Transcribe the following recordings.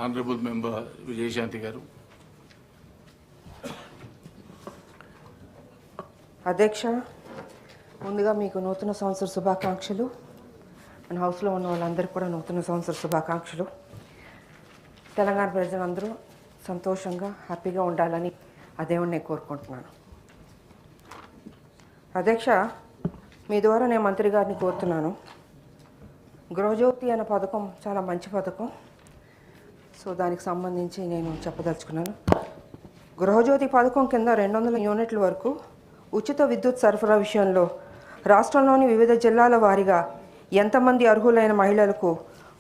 Honourable member Vijayashanti గారు. అధ్యక్ష, ముందుగా మీకు నూతన సంవత్సర శుభాకాంక్షలు. మన హౌస్లో ఉన్న వాళ్ళందరికీ కూడా నూతన సంవత్సర శుభాకాంక్షలు. తెలంగాణ ప్రజలందరూ సంతోషంగా హ్యాపీగా ఉండాలని ఆ దేవుడిని నేను కోరుకుంటున్నాను. అధ్యక్ష, మీ ద్వారా నేను మంత్రి గారిని కోరుతున్నాను. గృహజ్యోతి అనే పథకం చాలా మంచి పథకం. సో దానికి సంబంధించి నేను చెప్పదలుచుకున్నాను. గృహజ్యోతి పథకం కింద 200 యూనిట్ల వరకు ఉచిత విద్యుత్ సరఫరా విషయంలో రాష్ట్రంలోని వివిధ జిల్లాల వారీగా ఎంతమంది అర్హులైన మహిళలకు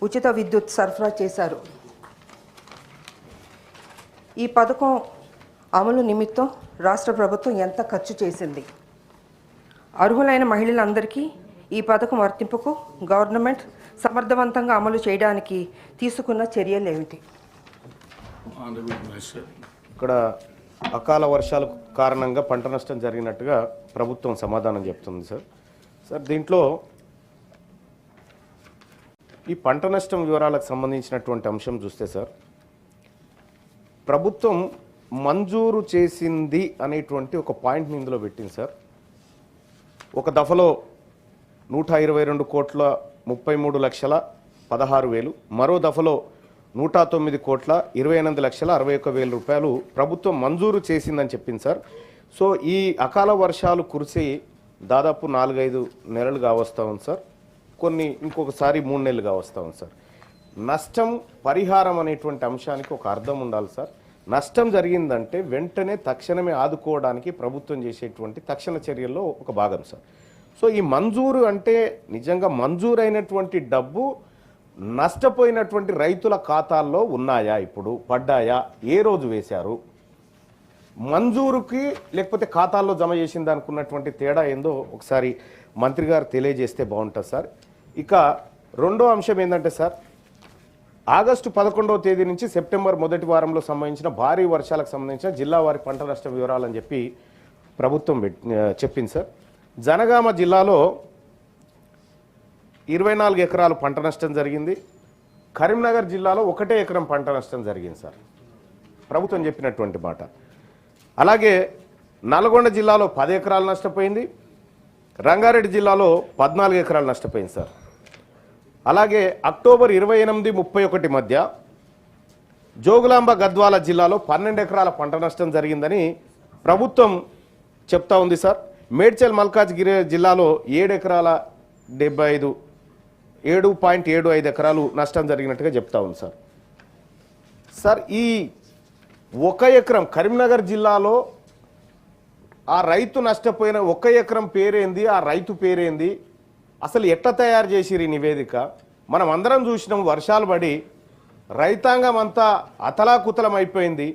ఉచిత విద్యుత్ సరఫరా చేశారు? ఈ పథకం అమలు నిమిత్తం రాష్ట్ర ప్రభుత్వం ఎంత ఖర్చు చేసింది? అర్హులైన మహిళలందరికీ ఈ పథకం వర్తింపుకు గవర్నమెంట్ సమర్థవంతంగా అమలు చేయడానికి తీసుకున్న చర్యలు ఏమిటి? ఇక్కడ అకాల వర్షాల కారణంగా పంట నష్టం జరిగినట్టుగా ప్రభుత్వం సమాధానం చెప్తుంది సార్. దీంట్లో ఈ పంట నష్టం వివరాలకు సంబంధించినటువంటి అంశం చూస్తే సార్, ప్రభుత్వం మంజూరు చేసింది అనేటువంటి ఒక పాయింట్ని ఇందులో పెట్టింది సార్. ఒక దఫలో 122 కోట్ల 33 లక్షల 16,000, మరో దఫలో 109 కోట్ల 28 లక్షల 61,000 రూపాయలు ప్రభుత్వం మంజూరు చేసిందని చెప్పింది సార్. సో ఈ అకాల వర్షాలు కురిసి దాదాపు 4-5 నెలలుగా వస్తూ ఉంది సార్. ఇంకొకసారి 3 నెలలుగా వస్తూ ఉంది సార్. నష్టం పరిహారం అనేటువంటి అంశానికి ఒక అర్థం ఉండాలి సార్. నష్టం జరిగిందంటే వెంటనే తక్షణమే ఆదుకోవడానికి ప్రభుత్వం చేసేటువంటి తక్షణ చర్యల్లో ఒక భాగం సార్. సో ఈ మంజూరు అంటే నిజంగా మంజూరైనటువంటి డబ్బు నష్టపోయినటువంటి రైతుల ఖాతాల్లో ఉన్నాయా, ఇప్పుడు పడ్డాయా, ఏ రోజు వేశారు, మంజూరుకి లేకపోతే ఖాతాల్లో జమ చేసిన దానికి ఉన్నటువంటి తేడా ఏందో ఒకసారి మంత్రి గారు తెలియజేస్తే బాగుంటుంది సార్. ఇక రెండో అంశం ఏంటంటే సార్, ఆగస్టు 11వ తేదీ నుంచి సెప్టెంబర్ మొదటి వారంలో సంబంధించిన భారీ వర్షాలకు సంబంధించిన జిల్లా వారి పంట నష్ట వివరాలని చెప్పి ప్రభుత్వం చెప్పింది సార్. జనగామ జిల్లాలో 24 ఎకరాలు పంట నష్టం జరిగింది. కరీంనగర్ జిల్లాలో 1 ఎకరం పంట నష్టం జరిగింది సార్, ప్రభుత్వం చెప్పినటువంటి మాట. అలాగే నల్గొండ జిల్లాలో 10 ఎకరాలు నష్టపోయింది. రంగారెడ్డి జిల్లాలో 14 ఎకరాలు నష్టపోయింది సార్. అలాగే అక్టోబర్ 28-31 మధ్య జోగులాంబ గద్వాల జిల్లాలో 12 ఎకరాల పంట నష్టం జరిగిందని ప్రభుత్వం చెప్తా ఉంది సార్. మేడ్చల్ మల్కాజ్గిరి జిల్లాలో 7 ఎకరాల 7.75 ఎకరాలు నష్టం జరిగినట్టుగా చెప్తా ఉంది సార్. సార్ ఈ 1 ఎకరం కరీంనగర్ జిల్లాలో ఆ రైతు నష్టపోయిన 1 ఎకరం పేరేంది, ఆ రైతు పేరేంది, అసలు ఎట్లా తయారు చేసిరు ఈ నివేదిక? మనం అందరం చూసినాం, వర్షాలు పడి రైతాంగం అంతా అతలాకుతలం అయిపోయింది.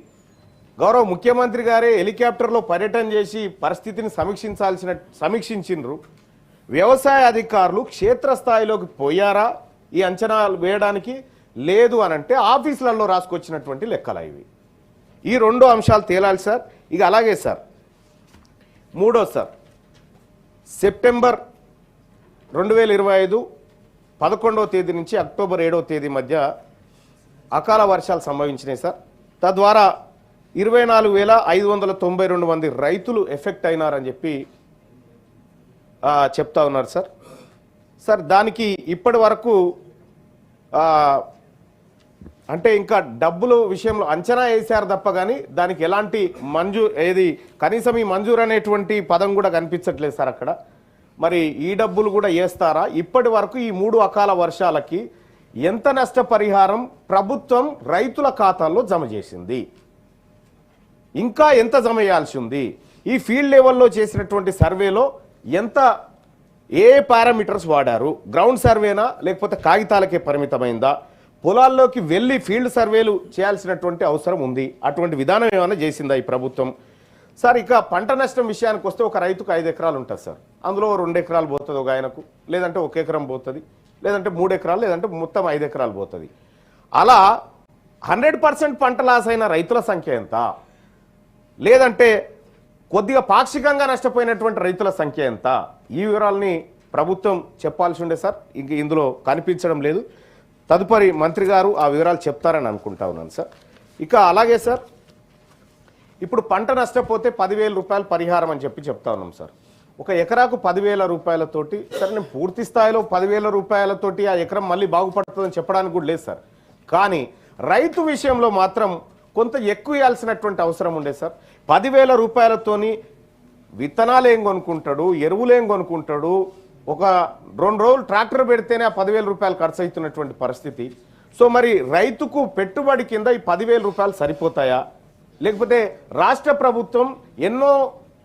గౌరవ ముఖ్యమంత్రి గారే హెలికాప్టర్లో పర్యటన చేసి పరిస్థితిని సమీక్షించిండ్రు. వ్యవసాయ అధికారులు క్షేత్రస్థాయిలోకి పోయారా ఈ అంచనాలు వేయడానికి? లేదు అనంటే ఆఫీసులలో రాసుకొచ్చినటువంటి లెక్కలు ఇవి. ఈ 2 అంశాలు తేలాలి సార్. ఇక అలాగే సార్, మూడో సార్, సెప్టెంబర్ 2025 11వ తేదీ నుంచి అక్టోబర్ 7వ తేదీ మధ్య అకాల వర్షాలు సంభవించినాయి సార్. తద్వారా 24,592 మంది రైతులు ఎఫెక్ట్ అయినారని చెప్పి చెప్తా ఉన్నారు సార్. సార్ దానికి ఇప్పటి వరకు అంటే ఇంకా డబ్బులు విషయంలో అంచనా వేశారు తప్ప కానీ దానికి ఎలాంటి కనీసం ఈ మంజూరు అనేటువంటి పదం కూడా కనిపించట్లేదు సార్ అక్కడ. మరి ఈ డబ్బులు కూడా వేస్తారా? ఇప్పటి వరకు ఈ 3 అకాల వర్షాలకి ఎంత నష్టపరిహారం ప్రభుత్వం రైతుల ఖాతాల్లో జమ చేసింది, ఇంకా ఎంత జమ చేయాల్సి ఉంది? ఈ ఫీల్డ్ లెవెల్లో చేసినటువంటి సర్వేలో ఏ పారామీటర్స్ వాడారు? గ్రౌండ్ సర్వేనా లేకపోతే కాగితాలకే పరిమితమైందా? పొలాల్లోకి వెళ్ళి ఫీల్డ్ సర్వేలు చేయాల్సినటువంటి అవసరం ఉంది. అటువంటి విధానం ఏమైనా చేసిందా ఈ ప్రభుత్వం? సార్ ఇక పంట నష్టం విషయానికి వస్తే ఒక రైతుకు 5 ఎకరాలు ఉంటుంది సార్. అందులో 2 ఎకరాలు పోతుంది ఒక ఆయనకు, లేదంటే 1 ఎకరం పోతుంది, లేదంటే 3 ఎకరాలు, లేదంటే మొత్తం 5 ఎకరాలు పోతుంది. అలా 100% పంట లాస్ అయిన రైతుల సంఖ్య ఎంత? లేదంటే కొద్దిగా పాక్షికంగా నష్టపోయినటువంటి రైతుల సంఖ్య ఎంత? ఈ వివరాలని ప్రభుత్వం చెప్పాల్సి ఉండే సార్. ఇందులో కనిపించడం లేదు. తదుపరి మంత్రి గారు ఆ వివరాలు చెప్తారని అనుకుంటా ఉన్నాను సార్. ఇక అలాగే సార్, ఇప్పుడు పంట నష్టపోతే 10,000 రూపాయలు పరిహారం అని చెప్తా ఉన్నాం సార్. ఒక ఎకరాకు 10,000 రూపాయలతోటి సార్, నేను పూర్తి స్థాయిలో 10,000 రూపాయలతోటి ఆ ఎకరం మళ్ళీ బాగుపడుతుందని చెప్పడానికి కూడా లేదు సార్. కానీ రైతు విషయంలో మాత్రం కొంత ఎక్కువ ఇవ్వాల్సినటువంటి అవసరం ఉండే సార్. 10,000 రూపాయలతోని విత్తనాలు ఏం కొనుక్కుంటాడు, ఎరువులు ఏం కొనుక్కుంటాడు, ఒక 2 రోజులు ట్రాక్టర్ పెడితేనే ఆ 10,000 రూపాయలు ఖర్చు అవుతున్నటువంటి పరిస్థితి. సో మరి రైతుకు పెట్టుబడి కింద ఈ 10,000 రూపాయలు సరిపోతాయా, లేకపోతే రాష్ట్ర ప్రభుత్వం ఎన్నో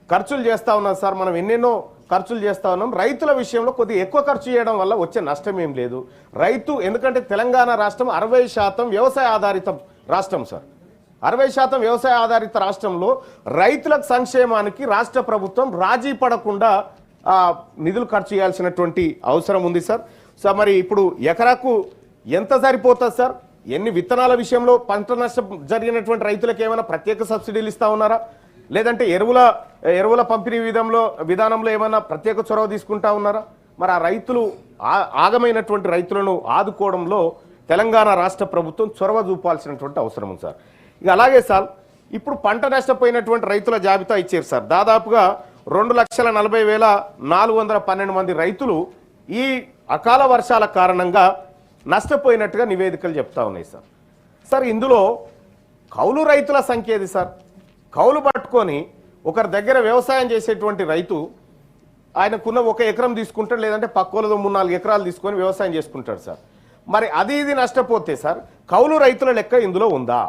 ఖర్చులు చేస్తూ ఉన్నారు సార్, మనం ఎన్నెన్నో ఖర్చులు చేస్తూ ఉన్నాం, రైతుల విషయంలో కొద్దిగా ఎక్కువ ఖర్చు చేయడం వల్ల వచ్చే నష్టం ఏం లేదు. రైతు, ఎందుకంటే తెలంగాణ రాష్ట్రం 60% వ్యవసాయ ఆధారిత రాష్ట్రం సార్. 60% వ్యవసాయ ఆధారిత రాష్ట్రంలో రైతుల సంక్షేమానికి రాష్ట్ర ప్రభుత్వం రాజీ పడకుండా నిధులు ఖర్చు చేయాల్సినటువంటి అవసరం ఉంది సార్. సో మరి ఇప్పుడు ఎకరాకు ఎంత సరిపోతుంది సార్? ఎన్ని విత్తనాల విషయంలో పంట నష్టం జరిగినటువంటి రైతులకు ఏమైనా ప్రత్యేక సబ్సిడీలు ఇస్తా ఉన్నారా, లేదంటే ఎరువుల పంపిణీ విధానంలో ఏమైనా ప్రత్యేక చొరవ తీసుకుంటా ఉన్నారా? మరి ఆ రైతులు ఆగమైనటువంటి రైతులను ఆదుకోవడంలో తెలంగాణ రాష్ట్ర ప్రభుత్వం చొరవ చూపాల్సినటువంటి అవసరం ఉంది సార్. ఇక అలాగే సార్, ఇప్పుడు పంట నష్టపోయినటువంటి రైతుల జాబితా ఇచ్చారు సార్. దాదాపుగా 2,40,412 మంది రైతులు ఈ అకాల వర్షాల కారణంగా నష్టపోయినట్టుగా నివేదికలు చెప్తా ఉన్నాయి సార్. సార్ ఇందులో కౌలు రైతుల సంఖ్య ఏది సార్? కౌలు పట్టుకొని ఒకరి దగ్గర వ్యవసాయం చేసేటువంటి రైతు ఆయనకున్న 1 ఎకరం తీసుకుంటాడు, లేదంటే పక్కోలతో 3-4 ఎకరాలు తీసుకొని వ్యవసాయం చేసుకుంటాడు సార్. మరి ఇది నష్టపోతే సార్ కౌలు రైతుల లెక్క ఇందులో ఉందా?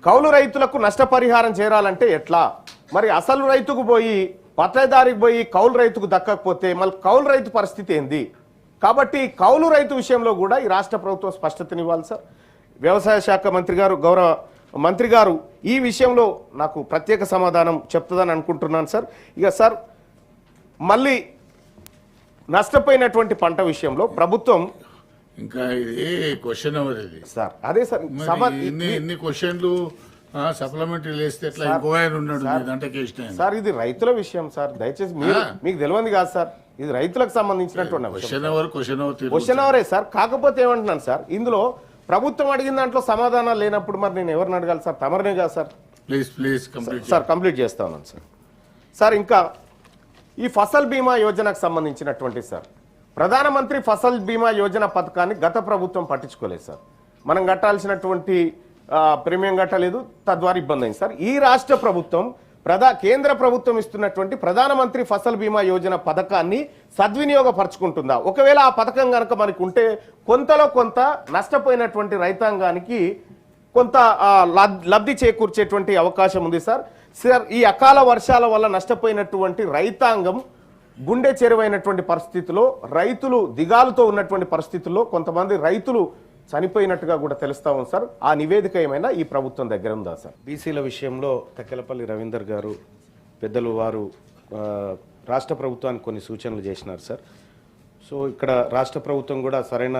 కౌలు రైతులకు నష్టపరిహారం చేరాలంటే ఎట్లా? మరి అసలు రైతుకు పోయి పట్టదారికి పోయి కౌలు రైతుకు దక్కకపోతే మళ్ళీ కౌలు రైతు పరిస్థితి ఏంది? కాబట్టి కౌలు రైతు విషయంలో కూడా ఈ రాష్ట్ర ప్రభుత్వం స్పష్టతనివ్వాలి సార్. వ్యవసాయ శాఖ మంత్రి గారు, గౌరవ మంత్రి గారు ఈ విషయంలో నాకు ప్రత్యేక సమాధానం చెప్తుందని అనుకుంటున్నాను సార్. ఇక సార్, మళ్ళీ నష్టపోయినటువంటి పంట విషయంలో ప్రభుత్వం ఇంకా ఇది క్వశ్చన్ అవర్ ఇది సార్. అదే సార్, ఎన్ని క్వశ్చన్లు సప్లిమెంటరీ వేస్తే ఎట్లా? ఇంకో ఆయన ఉన్నాడు సార్, ఇది రైతుల విషయం సార్. దయచేసి మీకు తెలియదు కాదు సార్, ఇది రైతులకు సంబంధించినటువంటి క్వశ్చన్ అవరే సార్. కాకపోతే ఏమంటున్నాను సార్, ఇందులో ప్రభుత్వం అడిగిన దాంట్లో సమాధానాలు లేనప్పుడు మరి నేను ఎవరిని అడగాలి సార్? తమరనే కాదు సార్. ప్లీజ్ సార్ కంప్లీట్ చేస్తా ఉన్నాను సార్. సార్ ఇంకా ఈ ఫసల్ బీమా యోజనకు సంబంధించినటువంటి సార్, ప్రధానమంత్రి ఫసల్ బీమా యోజన పథకాన్ని గత ప్రభుత్వం పట్టించుకోలేదు సార్. మనం కట్టాల్సినటువంటి ప్రీమియం కట్టలేదు, తద్వారా ఇబ్బంది అయింది సార్. ఈ రాష్ట్ర ప్రభుత్వం కేంద్ర ప్రభుత్వం ఇస్తున్నటువంటి ప్రధానమంత్రి ఫసల్ బీమా యోజన పథకాన్ని సద్వినియోగపరచుకుంటుందా? ఒకవేళ ఆ పథకం కనుక మనకు ఉంటే కొంతలో కొంత నష్టపోయినటువంటి రైతాంగానికి కొంత లబ్ధి చేకూర్చేటువంటి అవకాశం ఉంది సార్. సార్ ఈ అకాల వర్షాల వల్ల నష్టపోయినటువంటి రైతాంగం గుండె చెరువైనటువంటి పరిస్థితిలో, రైతులు దిగాలుతో ఉన్నటువంటి పరిస్థితుల్లో కొంతమంది రైతులు చనిపోయినట్టుగా కూడా తెలుస్తా ఉంది సార్. ఆ నివేదిక ఏమైనా ఈ ప్రభుత్వం దగ్గర ఉందా సార్? బీసీల విషయంలో తక్కెలపల్లి రవీందర్ గారు పెద్దలు వారు రాష్ట్ర ప్రభుత్వానికి కొన్ని సూచనలు చేసినారు సార్. సో ఇక్కడ రాష్ట్ర ప్రభుత్వం కూడా సరైన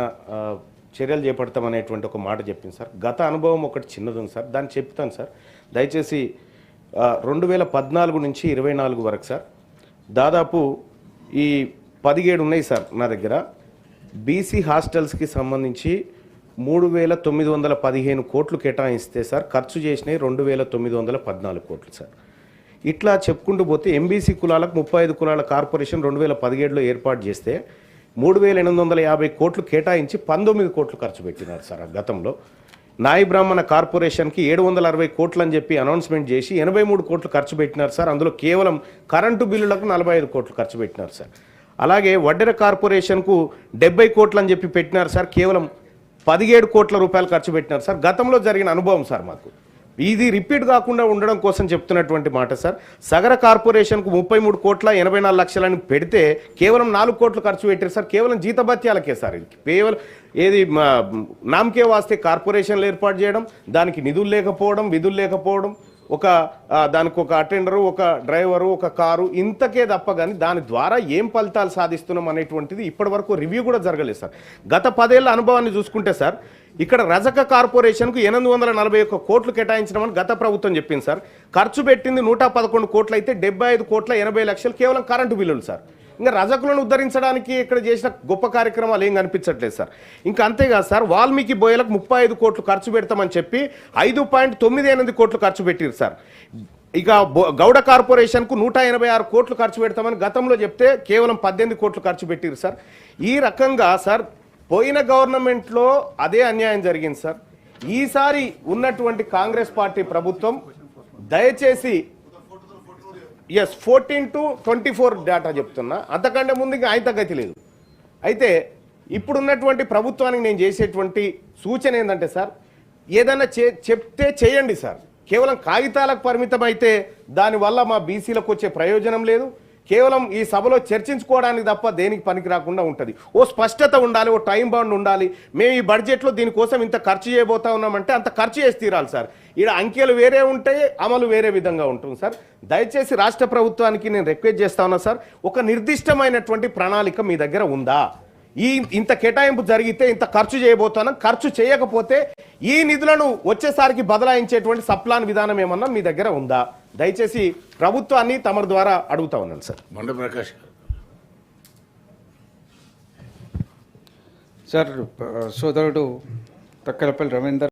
చర్యలు చేపడతామనేటువంటి ఒక మాట చెప్పింది సార్. గత అనుభవం ఒకటి చిన్నది ఉంది సార్, దాన్ని చెప్తాను సార్. దయచేసి 2014 నుంచి 24 వరకు సార్ దాదాపు ఈ 17 ఉన్నాయి సార్ నా దగ్గర. బీసీ హాస్టల్స్కి సంబంధించి 3,915 కోట్లు కేటాయిస్తే సార్ ఖర్చు చేసినాయి 2,914 కోట్లు సార్. ఇట్లా చెప్పుకుంటూ పోతే ఎంబీసీ కులాలకు 35 కులాల కార్పొరేషన్ 2017లో ఏర్పాటు చేస్తే 3,850 కోట్లు కేటాయించి 19 కోట్లు ఖర్చు పెట్టినారు సార్. గతంలో నాయి బ్రాహ్మణ కార్పొరేషన్కి 760 కోట్లు అని చెప్పి అనౌన్స్మెంట్ చేసి 83 కోట్లు ఖర్చు పెట్టినారు సార్. అందులో కేవలం కరెంటు బిల్లులకు 45 కోట్లు ఖర్చు పెట్టినారు సార్. అలాగే వడ్డెర కార్పొరేషన్కు 70 కోట్లు అని చెప్పి పెట్టినారు సార్, కేవలం 17 కోట్ల రూపాయలు ఖర్చు పెట్టినారు సార్. గతంలో జరిగిన అనుభవం సార్ మాకు. ఇది రిపీట్ కాకుండా ఉండడం కోసం చెప్తున్నటువంటి మాట సార్. సగర కార్పొరేషన్కు 33 కోట్ల 84 లక్షలని పెడితే కేవలం 4 కోట్లు ఖర్చు పెట్టారు సార్, కేవలం జీతభత్యాలకే సార్. ఇది కేవలం నామకే వాస్తే కార్పొరేషన్లు ఏర్పాటు చేయడం, దానికి నిధులు లేకపోవడం, విధులు లేకపోవడం, దానికి ఒక అటెండరు, ఒక డ్రైవరు, ఒక కారు, ఇంతకే తప్ప కానీ దాని ద్వారా ఏం ఫలితాలు సాధిస్తున్నాం అనేటువంటిది ఇప్పటి వరకు రివ్యూ కూడా జరగలేదు సార్. గత 10 ఏళ్ల అనుభవాన్ని చూసుకుంటే సార్, ఇక్కడ రజక కార్పొరేషన్కు 841 కోట్లు కేటాయించడం గత ప్రభుత్వం చెప్పింది సార్. ఖర్చు పెట్టింది 111 కోట్లు అయితే 75 కోట్ల 80 లక్షలు కేవలం కరెంటు బిల్లులు సార్. ఇంకా రజకులను ఉద్ధరించడానికి ఇక్కడ చేసిన గొప్ప కార్యక్రమాలు ఏం కనిపించట్లేదు సార్. ఇంకా అంతేకాదు సార్, వాల్మీకి బోయలకు 35 కోట్లు ఖర్చు పెడతామని చెప్పి 5.98 కోట్లు ఖర్చు పెట్టారు సార్. ఇక గౌడ కార్పొరేషన్కు 186 కోట్లు ఖర్చు పెడతామని గతంలో చెప్తే కేవలం 18 కోట్లు ఖర్చు పెట్టారు సార్. ఈ రకంగా సార్ పోయిన గవర్నమెంట్లో అదే అన్యాయం జరిగింది సార్. ఈసారి ఉన్నటువంటి కాంగ్రెస్ పార్టీ ప్రభుత్వం దయచేసి 14 to 24 డేటా చెప్తున్నా, అంతకంటే ముందు ఇంకా ఆయన తగ్గతి లేదు. అయితే ఇప్పుడున్నటువంటి ప్రభుత్వానికి నేను చేసేటువంటి సూచన ఏంటంటే సార్, ఏదైనా చెప్తే చేయండి సార్. కేవలం కాగితాలకు పరిమితం అయితే దానివల్ల మా బీసీలకు వచ్చే ప్రయోజనం లేదు. కేవలం ఈ సభలో చర్చించుకోవడానికి తప్ప దేనికి పనికి రాకుండా ఉంటుంది. ఓ స్పష్టత ఉండాలి, ఓ టైం బౌండ్ ఉండాలి. మేము ఈ బడ్జెట్లో దీనికోసం ఇంత ఖర్చు చేయబోతా ఉన్నామంటే అంత ఖర్చు చేసి తీరాలి సార్. ఇక్కడ అంకెలు వేరే ఉంటాయి, అమలు వేరే విధంగా ఉంటుంది సార్. దయచేసి రాష్ట్ర ప్రభుత్వానికి నేను రిక్వెస్ట్ చేస్తా ఉన్నా సార్, ఒక నిర్దిష్టమైనటువంటి ప్రణాళిక మీ దగ్గర ఉందా? ఇంత కేటాయింపు జరిగితే ఇంత ఖర్చు చేయబోతున్నాం, ఖర్చు చేయకపోతే ఈ నిధులను వచ్చేసారికి బదలాయించేటువంటి సప్లాన్ విధానం ఏమన్నా మీ దగ్గర ఉందా? దయచేసి ప్రభుత్వాన్ని తమ ద్వారా అడుగుతా ఉన్నాను సార్. బండ ప్రకాష్ సార్, సోదరుడు తక్కలపల్లి రవీందర్